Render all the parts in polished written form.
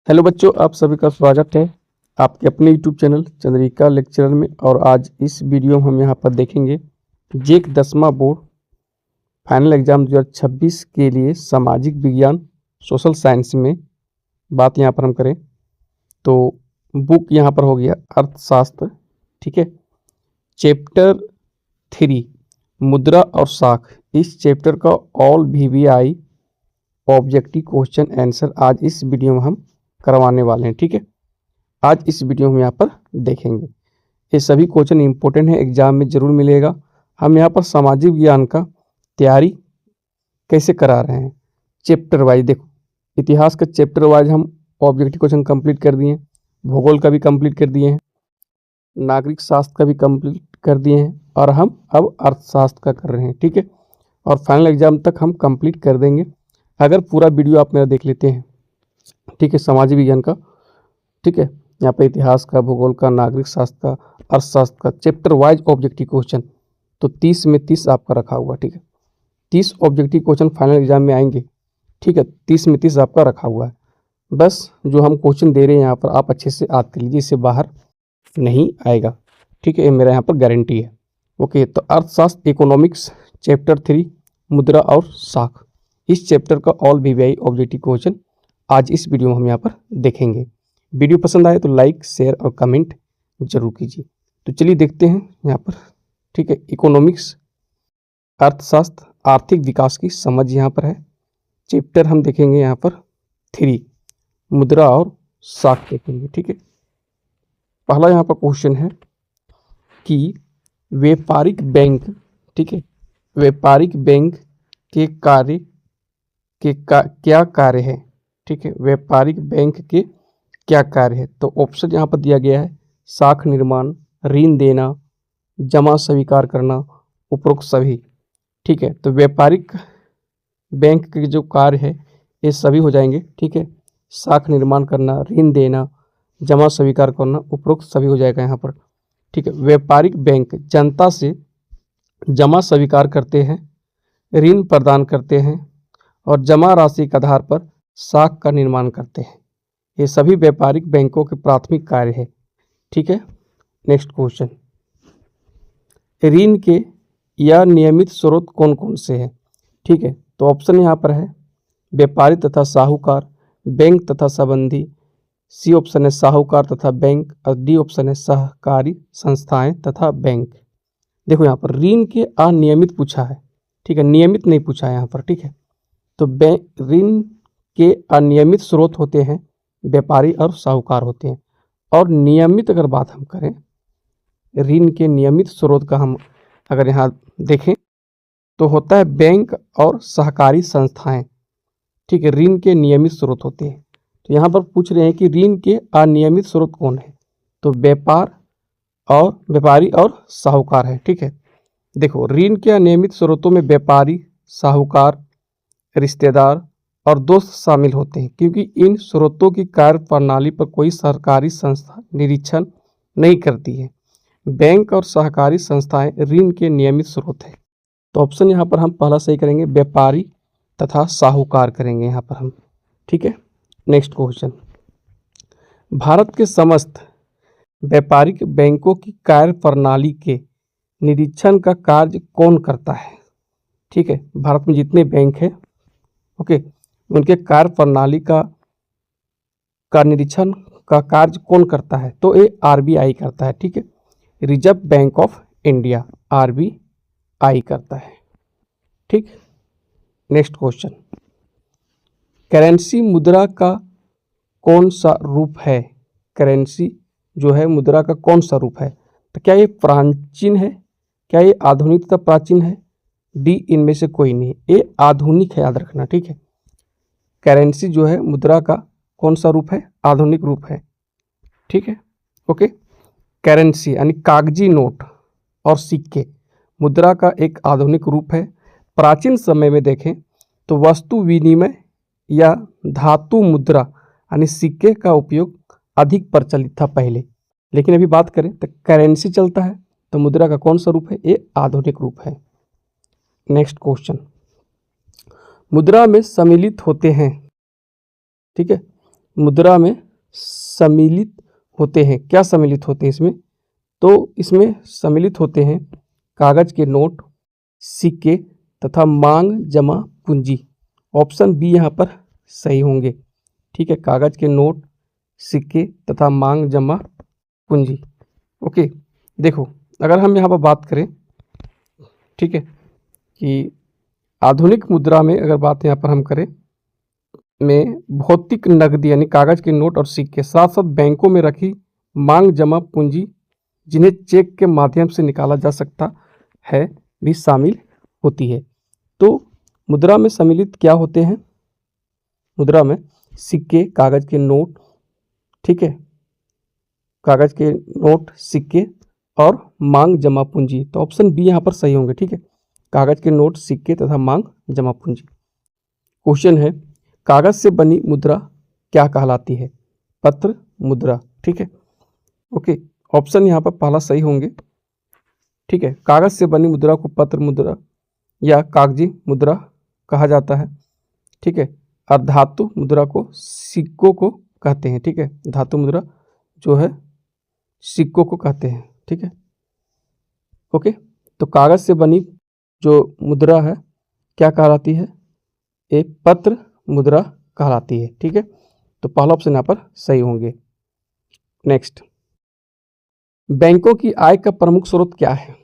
Hello बच्चों, आप सभी का स्वागत है आपके अपने यूट्यूब चैनल चंद्रिका लेक्चरर में। और आज इस वीडियो में हम यहाँ पर देखेंगे जेक 10वां बोर्ड फाइनल एग्जाम 2026 के लिए सामाजिक विज्ञान सोशल साइंस में बात यहाँ पर हम करें तो बुक यहाँ पर हो गया अर्थशास्त्र। ठीक है, चैप्टर 3 मुद्रा और साख। इस चैप्टर का all VVI objective question answer आज इस वीडियो में हम करवाने वाले हैं। ठीक है, आज इस वीडियो में यहाँ पर देखेंगे। ये सभी क्वेश्चन इंपॉर्टेंट है, एग्जाम में जरूर मिलेगा। हम यहाँ पर सामाजिक विज्ञान का तैयारी कैसे करा रहे हैं चैप्टर वाइज। देखो, इतिहास का चैप्टर वाइज हम ऑब्जेक्टिव क्वेश्चन कंप्लीट कर दिए हैं, भूगोल का भी कंप्लीट कर दिए हैं, नागरिक शास्त्र का भी कंप्लीट कर दिए हैं, और हम अब अर्थशास्त्र का कर रहे हैं। ठीक है, और फाइनल एग्जाम तक हम कंप्लीट कर देंगे अगर पूरा वीडियो आप मेरा देख लेते हैं। ठीक है, सामाजिक विज्ञान का। ठीक है, यहाँ पे इतिहास का, भूगोल का, नागरिक शास्त्र का, अर्थशास्त्र का चैप्टर वाइज ऑब्जेक्टिव क्वेश्चन तो 30 में 30 आपका रखा हुआ। ठीक है, 30 ऑब्जेक्टिव क्वेश्चन फाइनल एग्जाम में आएंगे। ठीक है, 30 में 30 आपका रखा हुआ है। बस जो हम क्वेश्चन दे रहे हैं यहाँ पर आप अच्छे से याद कर लीजिए, इससे बाहर नहीं आएगा। ठीक है, ये मेरा यहाँ पर गारंटी है। ओके, तो अर्थशास्त्र इकोनॉमिक्स चैप्टर 3 मुद्रा और साख, इस चैप्टर का ऑल VVI ऑब्जेक्टिव क्वेश्चन आज इस वीडियो में हम यहाँ पर देखेंगे। वीडियो पसंद आए तो लाइक, शेयर और कमेंट जरूर कीजिए। तो चलिए देखते हैं यहाँ पर। ठीक है, इकोनॉमिक्स अर्थशास्त्र आर्थिक विकास की समझ यहाँ पर है। चैप्टर हम देखेंगे यहाँ पर 3 मुद्रा और साख देखेंगे। ठीक है, पहला यहाँ पर क्वेश्चन है कि व्यापारिक बैंक, ठीक है, व्यापारिक बैंक के कार्य के क्या कार्य है। ठीक है, व्यापारिक बैंक के क्या कार्य है। तो ऑप्शन यहाँ पर दिया गया है, साख निर्माण, ऋण देना, जमा स्वीकार करना, उपरोक्त सभी। ठीक है, तो व्यापारिक बैंक के जो कार्य है ये सभी हो जाएंगे। ठीक है, साख निर्माण करना, ऋण देना, जमा स्वीकार करना, उपरोक्त सभी हो जाएगा यहाँ पर। ठीक है, व्यापारिक बैंक जनता से जमा स्वीकार करते हैं, ऋण प्रदान करते हैं और जमा राशि के आधार पर साख का निर्माण करते हैं। ये सभी व्यापारिक बैंकों के प्राथमिक कार्य है। ठीक है, नेक्स्ट क्वेश्चन, ऋण के या नियमित स्रोत कौन कौन से हैं। ठीक है, तो ऑप्शन यहाँ पर है व्यापारी तथा साहूकार, बैंक तथा संबंधी, सी ऑप्शन है साहूकार तथा बैंक, और डी ऑप्शन है सहकारी संस्थाएं तथा बैंक। देखो यहाँ पर ऋण के अनियमित पूछा है। ठीक है, नियमित नहीं पूछा है यहाँ पर। ठीक है, तो ऋण के अनियमित स्रोत होते हैं व्यापारी और साहूकार होते हैं। और नियमित अगर बात हम करें, ऋण के नियमित स्रोत का हम अगर यहाँ देखें तो होता है बैंक और सहकारी संस्थाएं। ठीक है, ऋण के नियमित स्रोत होते हैं। तो यहाँ पर पूछ रहे हैं कि ऋण के अनियमित स्रोत कौन है, तो व्यापारी और साहूकार है। ठीक है, देखो ऋण के अनियमित स्रोतों में व्यापारी, साहूकार, रिश्तेदार और दोस्त शामिल होते हैं, क्योंकि इन स्रोतों की कार्य प्रणाली पर कोई सरकारी संस्था निरीक्षण नहीं करती है। बैंक और सहकारी संस्थाएं ऋण के नियमित स्रोत है। तो ऑप्शन यहाँ पर हम पहला सही करेंगे, व्यापारी तथा साहूकार करेंगे यहाँ पर हम। ठीक है, नेक्स्ट क्वेश्चन, भारत के समस्त व्यापारिक बैंकों की कार्य प्रणाली के निरीक्षण का कार्य कौन करता है। ठीक है, भारत में जितने बैंक हैं, ओके, उनके कार्य प्रणाली का निरीक्षण का कार्य कौन करता है, तो ये RBI करता है। ठीक है, reserve bank of India RBI करता है। ठीक, नेक्स्ट क्वेश्चन, करेंसी मुद्रा का कौन सा रूप है। करेंसी जो है मुद्रा का कौन सा रूप है, तो क्या ये प्राचीन है, क्या ये आधुनिक तथा प्राचीन है, डी इनमें से कोई नहीं, ये आधुनिक है, याद रखना। ठीक है, करेंसी जो है मुद्रा का कौन सा रूप है, आधुनिक रूप है। ठीक है, ओके, करेंसी यानी कागजी नोट और सिक्के मुद्रा का एक आधुनिक रूप है। प्राचीन समय में देखें तो वस्तु विनिमय या धातु मुद्रा यानी सिक्के का उपयोग अधिक प्रचलित था पहले, लेकिन अभी बात करें तो करेंसी चलता है। तो मुद्रा का कौन सा रूप है, ये आधुनिक रूप है। नेक्स्ट क्वेश्चन, मुद्रा में सम्मिलित होते हैं। ठीक है, मुद्रा में सम्मिलित होते हैं। क्या सम्मिलित होते हैं इसमें? तो इसमें सम्मिलित होते हैं कागज के नोट, सिक्के तथा मांग जमा पूंजी। ऑप्शन बी यहाँ पर सही होंगे। ठीक है, कागज के नोट, सिक्के तथा मांग जमा पूंजी। ओके, देखो अगर हम यहाँ पर बात करें, ठीक है, कि आधुनिक मुद्रा में अगर बात यहाँ पर हम करें में भौतिक नकदी यानी कागज के नोट और सिक्के, साथ साथ बैंकों में रखी मांग जमा पूंजी जिन्हें चेक के माध्यम से निकाला जा सकता है भी शामिल होती है। तो मुद्रा में सम्मिलित क्या होते हैं? मुद्रा में सिक्के, कागज के नोट, ठीक है, कागज के नोट, सिक्के और मांग जमा पूंजी। तो ऑप्शन बी यहाँ पर सही होंगे। ठीक है, कागज के नोट, सिक्के तथा मांग जमा पूंजी। क्वेश्चन है, कागज से बनी मुद्रा क्या कहलाती है? पत्र मुद्रा। ठीक है, ओके, ऑप्शन यहाँ पर पहला सही होंगे। ठीक है, कागज से बनी मुद्रा को पत्र मुद्रा या कागजी मुद्रा कहा जाता है। ठीक है, और धातु मुद्रा को सिक्कों को कहते हैं। ठीक है, धातु मुद्रा जो है सिक्कों को कहते हैं। ठीक है, ओके, तो कागज से बनी जो मुद्रा है क्या कहलाती है? एक पत्र मुद्रा कहलाती है। ठीक है, तो पहला ऑप्शन यहाँ पर सही होंगे। नेक्स्ट, बैंकों की आय का प्रमुख स्रोत क्या है?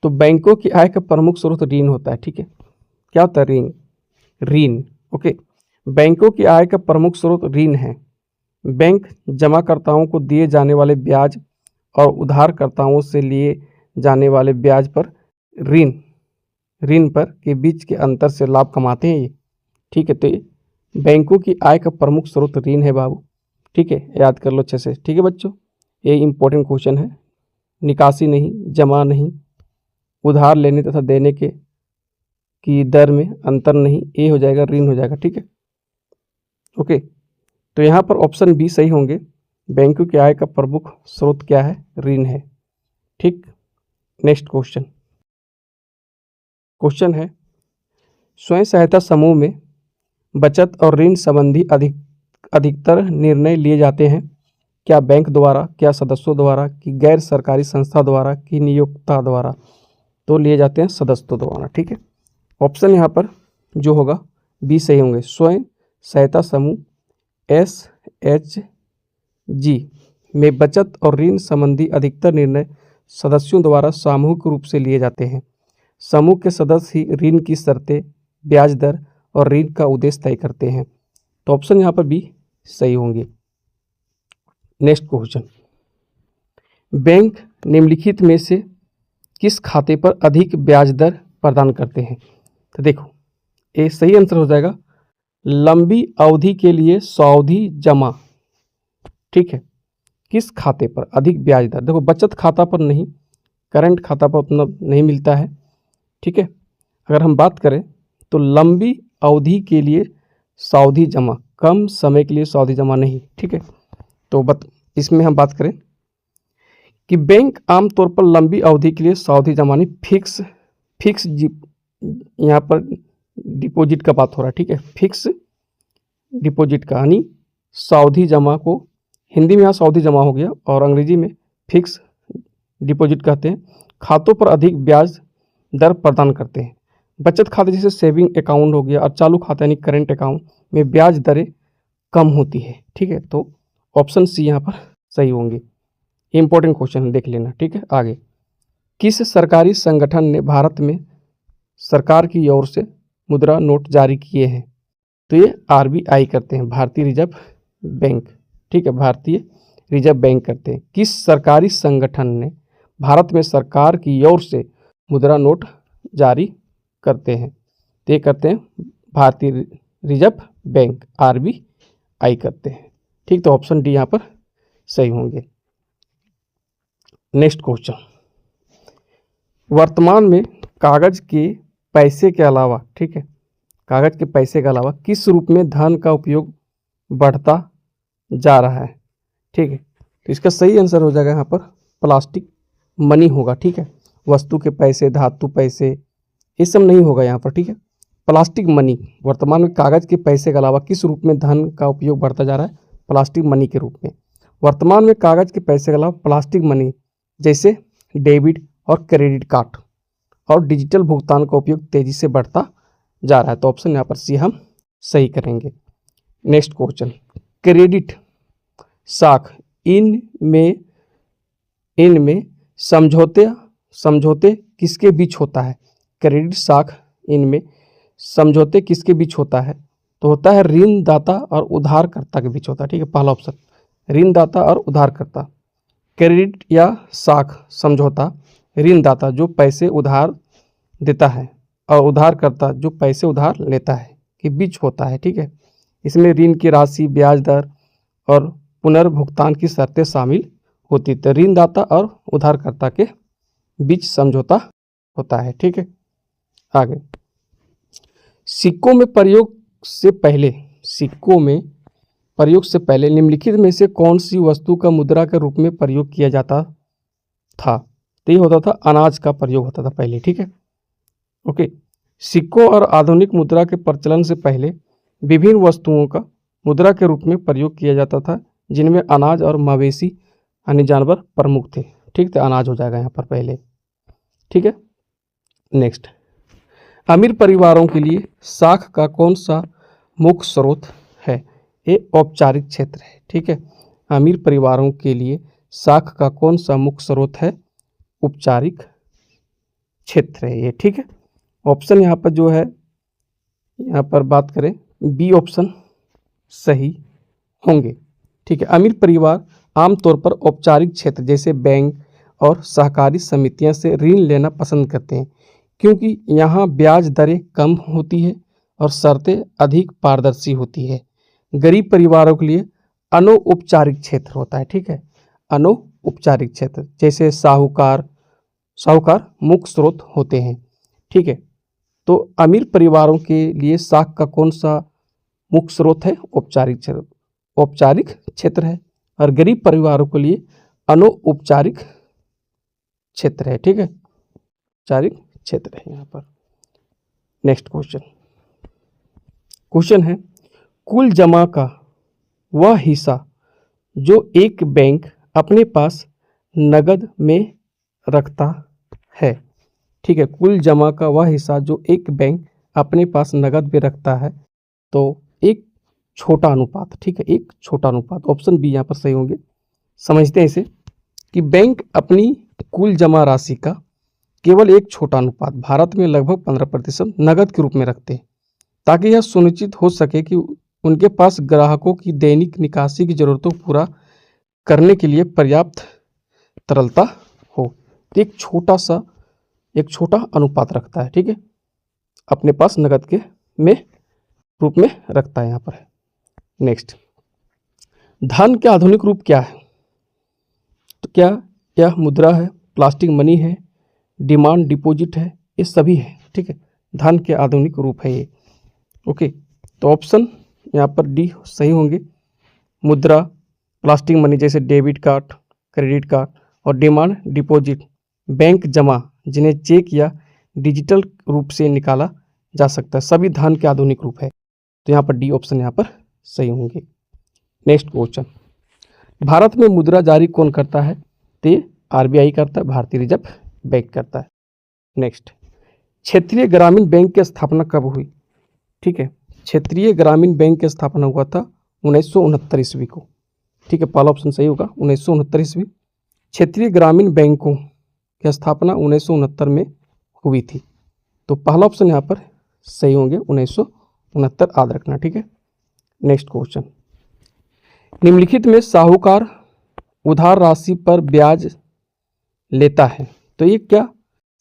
तो बैंकों की आय का प्रमुख स्रोत ऋण होता है। ठीक है, क्या होता है? ऋण। ऋण, ओके, बैंकों की आय का प्रमुख स्रोत ऋण है। बैंक जमाकर्ताओं को दिए जाने वाले ब्याज और उधारकर्ताओं से लिए जाने वाले ब्याज पर ऋण पर के बीच के अंतर से लाभ कमाते हैं ये। ठीक है, तो बैंकों की आय का प्रमुख स्रोत ऋण है बाबू। ठीक है, याद कर लो अच्छे से। ठीक है बच्चों, ये इंपॉर्टेंट क्वेश्चन है। निकासी नहीं, जमा नहीं, उधार लेने तथा देने के की दर में अंतर नहीं, ये हो जाएगा ऋण हो जाएगा। ठीक है, ओके, तो यहाँ पर ऑप्शन बी सही होंगे। बैंकों की आय का प्रमुख स्रोत क्या है? ऋण है। ठीक, नेक्स्ट क्वेश्चन है, स्वयं सहायता समूह में बचत और ऋण संबंधी अधिकतर निर्णय लिए जाते हैं क्या बैंक द्वारा, क्या सदस्यों द्वारा, कि गैर सरकारी संस्था द्वारा, कि नियोक्ता द्वारा? तो लिए जाते हैं सदस्यों द्वारा। ठीक है, ऑप्शन यहाँ पर जो होगा बी सही होंगे। स्वयं सहायता समूह SHG में बचत और ऋण संबंधी अधिकतर निर्णय सदस्यों द्वारा सामूहिक रूप से लिए जाते हैं। समूह के सदस्य ही ऋण की शर्तें, ब्याज दर और ऋण का उद्देश्य तय करते हैं। तो ऑप्शन यहाँ पर बी सही होंगे। नेक्स्ट क्वेश्चन, बैंक निम्नलिखित में से किस खाते पर अधिक ब्याज दर प्रदान करते हैं? तो देखो, ये सही आंसर हो जाएगा लंबी अवधि के लिए सावधि जमा। ठीक है, किस खाते पर अधिक ब्याज दर? देखो, बचत खाता पर नहीं, करंट खाता पर उतना नहीं मिलता है। ठीक है, अगर हम बात करें तो लंबी अवधि के लिए सावधि जमा, कम समय के लिए सावधि जमा नहीं। ठीक है, तो इसमें हम बात करें कि बैंक आमतौर पर लंबी अवधि के लिए सावधि जमा नहीं, फिक्स यहाँ पर डिपॉजिट का बात हो रहा है। ठीक है, फिक्स डिपॉजिट का यानी सावधि जमा को हिंदी में यहाँ सावधि जमा हो गया और अंग्रेजी में फिक्स डिपॉजिट कहते हैं। खातों पर अधिक ब्याज दर प्रदान करते हैं। बचत खाते जैसे सेविंग अकाउंट हो गया और चालू खाता यानी करेंट अकाउंट में ब्याज दरें कम होती है। ठीक है, तो ऑप्शन सी यहाँ पर सही होंगे। इंपॉर्टेंट क्वेश्चन देख लेना। ठीक है, आगे, किस सरकारी संगठन ने भारत में सरकार की ओर से मुद्रा नोट जारी किए हैं? तो ये RBI करते हैं, भारतीय रिजर्व बैंक। ठीक है, भारतीय रिजर्व बैंक करते हैं। किस सरकारी संगठन ने भारत में सरकार की ओर से मुद्रा नोट जारी करते हैं? तो ये करते हैं भारतीय रिजर्व बैंक, RBI करते हैं। ठीक, तो ऑप्शन डी यहाँ पर सही होंगे। नेक्स्ट क्वेश्चन, वर्तमान में कागज के पैसे के अलावा, ठीक है, कागज के पैसे के अलावा किस रूप में धन का उपयोग बढ़ता जा रहा है? ठीक है, तो इसका सही आंसर हो जाएगा यहाँ पर प्लास्टिक मनी होगा। ठीक है, वस्तु के पैसे, धातु पैसे, ये सब नहीं होगा यहाँ पर। ठीक है, प्लास्टिक मनी, वर्तमान में कागज के पैसे के अलावा किस रूप में धन का उपयोग बढ़ता जा रहा है? प्लास्टिक मनी के रूप में। वर्तमान में कागज के पैसे के अलावा प्लास्टिक मनी जैसे डेबिट और क्रेडिट कार्ड और डिजिटल भुगतान का उपयोग तेजी से बढ़ता जा रहा है। तो ऑप्शन यहाँ पर सी हम सही करेंगे। नेक्स्ट क्वेश्चन, क्रेडिट साख इनमें समझौते किसके बीच होता है? क्रेडिट साख इनमें समझौते किसके बीच होता है? तो होता है ऋणदाता और उधारकर्ता के बीच होता है। ठीक है, पहला ऑप्शन ऋणदाता और उधारकर्ता। क्रेडिट या साख समझौता ऋणदाता जो पैसे उधार देता है और उधारकर्ता जो पैसे उधार लेता है के बीच होता है। ठीक है, इसमें ऋण की राशि, ब्याज दर और पुनर्भुगतान की शर्तें शामिल होती है। तो ऋणदाता और उधारकर्ता के बीच समझौता होता है। ठीक है, आगे सिक्कों में प्रयोग से पहले निम्नलिखित में से कौन सी वस्तु का मुद्रा के रूप में प्रयोग किया जाता था? तो ये होता था अनाज का प्रयोग होता था पहले। ठीक है, ओके। सिक्कों और आधुनिक मुद्रा के प्रचलन से पहले विभिन्न वस्तुओं का मुद्रा के रूप में प्रयोग किया जाता था, जिनमें अनाज और मवेशी यानी जानवर प्रमुख थे। ठीक है, अनाज हो जाएगा यहाँ पर पहले। ठीक है, नेक्स्ट, अमीर परिवारों के लिए साख का कौन सा मुख्य स्रोत है? ये औपचारिक क्षेत्र है। ठीक है, अमीर परिवारों के लिए साख का कौन सा मुख्य स्रोत है? औपचारिक क्षेत्र है ये। ठीक है, ऑप्शन यहाँ पर जो है, यहाँ पर बात करें बी ऑप्शन सही होंगे। ठीक है, अमीर परिवार आमतौर पर औपचारिक क्षेत्र जैसे बैंक और सहकारी समितियां से ऋण लेना पसंद करते हैं, क्योंकि यहाँ ब्याज दरें कम होती है और शर्तें अधिक पारदर्शी होती है। गरीब परिवारों के लिए अनौपचारिक क्षेत्र होता है। ठीक है, अनौपचारिक क्षेत्र जैसे साहूकार मुख्य स्रोत होते हैं। ठीक है, तो अमीर परिवारों के लिए साख का कौन सा मुख्य स्रोत है? औपचारिक क्षेत्र है, और गरीब परिवारों के लिए अनौपचारिक क्षेत्र है। ठीक है, औपचारिक क्षेत्र है यहाँ पर। नेक्स्ट क्वेश्चन है, कुल जमा का वह हिस्सा जो एक बैंक अपने पास नगद में रखता है। ठीक है, कुल जमा का वह हिस्सा जो एक बैंक अपने पास नगद में रखता है, तो एक छोटा अनुपात। ठीक है, एक छोटा अनुपात, ऑप्शन बी यहाँ पर सही होंगे। समझते हैं इसे कि बैंक अपनी कुल जमा राशि का केवल एक छोटा अनुपात, भारत में लगभग 15% नगद के रूप में रखते हैं, ताकि यह सुनिश्चित हो सके कि उनके पास ग्राहकों की दैनिक निकासी की जरूरतों को पूरा करने के लिए पर्याप्त तरलता हो। तो एक छोटा अनुपात रखता है। ठीक है, अपने पास नगद के रूप में रखता है यहाँ पर। नेक्स्ट, धन का आधुनिक रूप क्या है? तो क्या यह मुद्रा है, प्लास्टिक मनी है, डिमांड डिपॉजिट है? ये सभी है। ठीक है, धन के आधुनिक रूप है ये। ओके, तो ऑप्शन यहाँ पर डी सही होंगे। मुद्रा, प्लास्टिक मनी जैसे डेबिट कार्ड, क्रेडिट कार्ड, और डिमांड डिपॉजिट बैंक जमा जिन्हें चेक या डिजिटल रूप से निकाला जा सकता है, सभी धन के आधुनिक रूप है। तो यहाँ पर डी ऑप्शन यहाँ पर सही होंगे। नेक्स्ट क्वेश्चन, भारत में मुद्रा जारी कौन करता है? तो आरबीआई करता है, भारतीय रिजर्व बैंक करता है। नेक्स्ट, क्षेत्रीय ग्रामीण बैंक की स्थापना कब हुई? ठीक है, क्षेत्रीय ग्रामीण बैंक की स्थापना हुआ था 1969 ईस्वी को। ठीक है, पहला ऑप्शन सही होगा, 1969 ईस्वी। क्षेत्रीय ग्रामीण बैंकों की स्थापना 1969 में हुई थी। तो पहला ऑप्शन यहाँ पर सही होंगे, 1969 याद रखना। ठीक है, नेक्स्ट क्वेश्चन, निम्नलिखित में साहूकार उधार राशि पर ब्याज लेता है, तो ये क्या?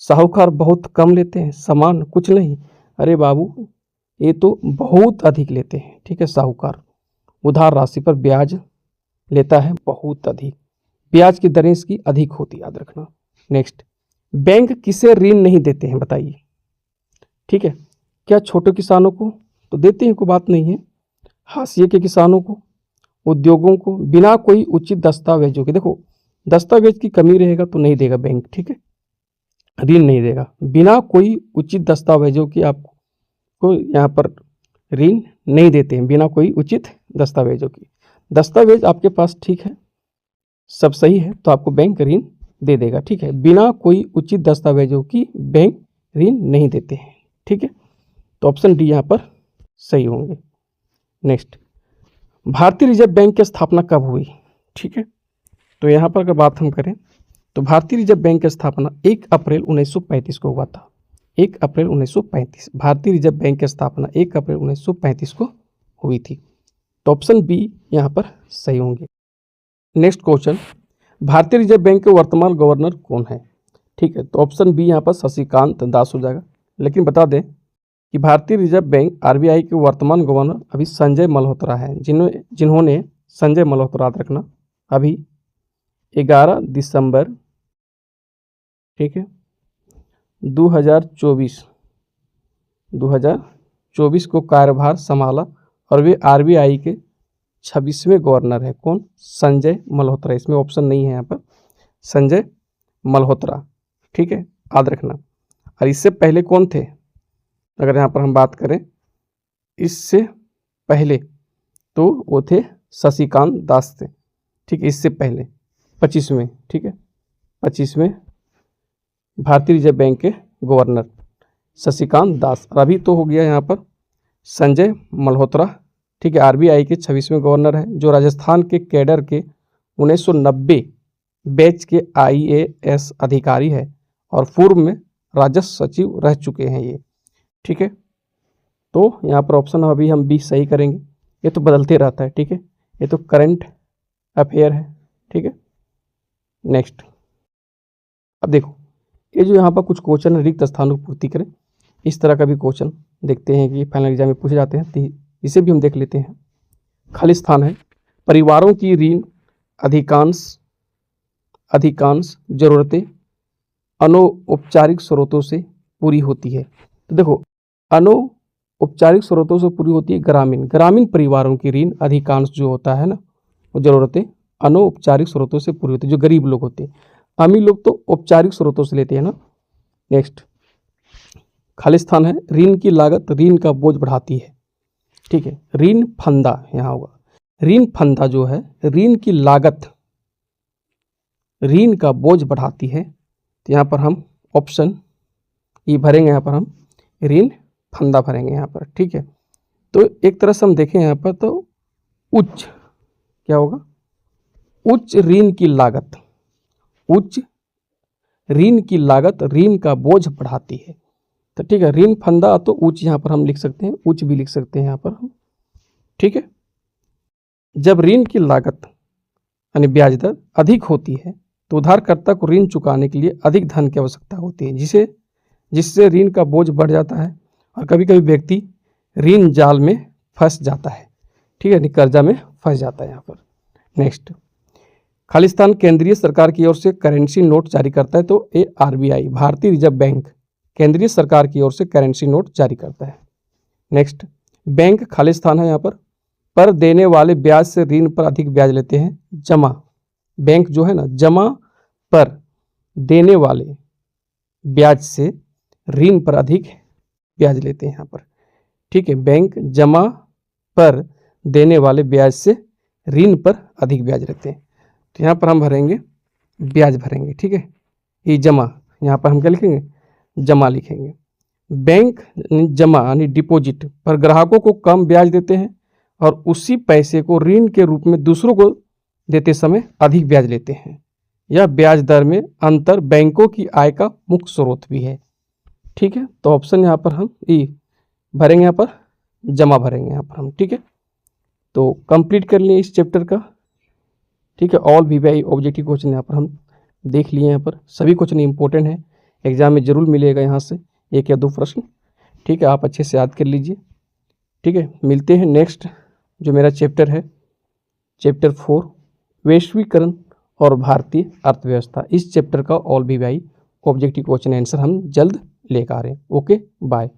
साहूकार बहुत कम लेते हैं, समान कुछ नहीं? अरे बाबू, ये तो बहुत अधिक लेते हैं। ठीक है, साहूकार उधार राशि पर ब्याज लेता है बहुत अधिक, ब्याज की दरें इसकी अधिक होती, याद रखना। नेक्स्ट, बैंक किसे ऋण नहीं देते हैं बताइए? ठीक है, क्या छोटे किसानों को तो देते हैं, कोई बात नहीं है, हाशिए के किसानों को, उद्योगों को, बिना कोई उचित दस्तावेजों के? देखो, दस्तावेज की कमी रहेगा तो नहीं देगा बैंक। ठीक है, ऋण नहीं देगा, बिना कोई उचित दस्तावेजों की आपको को यहाँ पर ऋण नहीं देते हैं बिना कोई उचित दस्तावेजों की। दस्तावेज आपके पास ठीक है, सब सही है, तो आपको बैंक ऋण दे देगा। ठीक है, बिना कोई उचित दस्तावेजों की बैंक ऋण नहीं देते हैं। ठीक है, तो ऑप्शन डी यहाँ पर सही होंगे। नेक्स्ट, भारतीय रिजर्व बैंक की स्थापना कब हुई? ठीक है, तो यहाँ पर अगर बात हम करें तो भारतीय रिजर्व बैंक की स्थापना 1 अप्रैल 1935 को हुआ था। 1 अप्रैल 1935 भारतीय रिजर्व बैंक की स्थापना 1 अप्रैल 1935 को हुई थी। तो ऑप्शन बी यहाँ पर सही होंगे। नेक्स्ट क्वेश्चन, भारतीय रिजर्व बैंक के वर्तमान गवर्नर कौन है? ठीक है, तो ऑप्शन बी यहाँ पर शशिकांत दास हो जाएगा। लेकिन बता दें कि भारतीय रिजर्व बैंक आरबीआई के वर्तमान गवर्नर अभी संजय मल्होत्रा हैं, जिन्होंने संजय मल्होत्रा याद रखना अभी 11 दिसंबर, ठीक है, 2024 को कार्यभार संभाला और वे आरबीआई के 26वें गवर्नर है। कौन? संजय मल्होत्रा। इसमें ऑप्शन नहीं है यहाँ पर, संजय मल्होत्रा। ठीक है, याद रखना। और इससे पहले कौन थे? अगर यहाँ पर हम बात करें इससे पहले तो वो थे शशिकांत दास थे। ठीक है, इससे पहले 25वें, ठीक है, 25वें भारतीय रिजर्व बैंक के गवर्नर शशिकांत दास। और अभी तो हो गया यहाँ पर संजय मल्होत्रा। ठीक है, आरबीआई के 26वें गवर्नर है, जो राजस्थान के कैडर के 1990 बैच के आईएएस अधिकारी है और पूर्व में राजस्व सचिव रह चुके हैं ये। ठीक है, तो यहाँ पर ऑप्शन अभी हम बी सही करेंगे। ये तो बदलते रहता है। ठीक है, ये तो करंट अफेयर है। ठीक है, नेक्स्ट, अब देखो ये जो यहाँ पर कुछ क्वेश्चन रिक्त स्थानों की पूर्ति करें, इस तरह का भी क्वेश्चन देखते हैं कि फाइनल एग्जाम में पूछे जाते हैं, तो इसे भी हम देख लेते हैं। खाली स्थान है, परिवारों की ऋण अधिकांश जरूरतें अनौपचारिक स्रोतों से पूरी होती है। तो देखो, अनौपचारिक स्रोतों से पूरी होती है ग्रामीण परिवारों की ऋण अधिकांश जो होता है ना, वो जरूरतें अनौपचारिक स्रोतों से पूरी होती है। जो गरीब लोग होते हैं, अमीर लोग तो औपचारिक स्रोतों से लेते हैं ना। नेक्स्ट, खाली स्थान है, ऋण की लागत ऋण का बोझ बढ़ाती है। ठीक है, ऋण फंदा यहाँ होगा। ऋण फंदा जो है ऋण की लागत ऋण का बोझ बढ़ाती है। तो यहाँ पर हम ऑप्शन ई भरेंगे, यहाँ पर हम ऋण फंदा भरेंगे यहाँ पर। ठीक है, तो एक तरह से हम देखें यहाँ पर तो उच्च क्या होगा, उच्च ऋण की लागत, उच्च ऋण की लागत ऋण का बोझ बढ़ाती है। तो ठीक है, ऋण फंदा तो उच्च यहाँ पर हम लिख सकते हैं, उच्च भी लिख सकते हैं यहाँ पर हम। ठीक है, जब ऋण की लागत यानी ब्याज दर अधिक होती है तो उधारकर्ता को ऋण चुकाने के लिए अधिक धन की आवश्यकता होती है, जिससे ऋण का बोझ बढ़ जाता है और कभी कभी व्यक्ति ऋण जाल में फंस जाता है। ठीक है, कर्जा में फंस जाता है यहाँ पर। नेक्स्ट, खालिस्तान केंद्रीय सरकार की ओर से करेंसी नोट जारी करता है। तो ये आरबीआई भारतीय रिजर्व बैंक केंद्रीय सरकार की ओर से करेंसी नोट जारी करता है। नेक्स्ट, बैंक खालिस्तान है यहाँ पर देने वाले ब्याज से ऋण पर अधिक ब्याज लेते हैं। जमा, बैंक जो है ना, जमा पर देने वाले ब्याज से ऋण पर अधिक ब्याज लेते हैं यहाँ पर। ठीक है, बैंक जमा पर देने वाले ब्याज से ऋण पर अधिक ब्याज लेते हैं। तो यहाँ पर हम भरेंगे ब्याज भरेंगे। ठीक है, ये जमा, यहाँ पर हम क्या लिखेंगे, जमा लिखेंगे। बैंक जमा यानी डिपॉजिट पर ग्राहकों को कम ब्याज देते हैं और उसी पैसे को ऋण के रूप में दूसरों को देते समय अधिक ब्याज लेते हैं। यह ब्याज दर में अंतर बैंकों की आय का मुख्य स्रोत भी है। ठीक है, तो ऑप्शन यहाँ पर हम ई भरेंगे, यहाँ पर जमा भरेंगे यहाँ पर हम। ठीक है, तो कंप्लीट कर लिए इस चैप्टर का। ठीक है, ऑल वीवीआई ऑब्जेक्टिव क्वेश्चन यहाँ पर हम देख लिए। यहाँ पर सभी क्वेश्चन इंपॉर्टेंट है, एग्जाम में जरूर मिलेगा यहाँ से 1 या 2 प्रश्न। ठीक है, आप अच्छे से याद कर लीजिए। ठीक है, मिलते हैं नेक्स्ट जो मेरा चैप्टर है, चैप्टर 4 वैश्वीकरण और भारतीय अर्थव्यवस्था। इस चैप्टर का all VVI objective question answer हम जल्द लेकर आ रहे हैं। Okay, bye.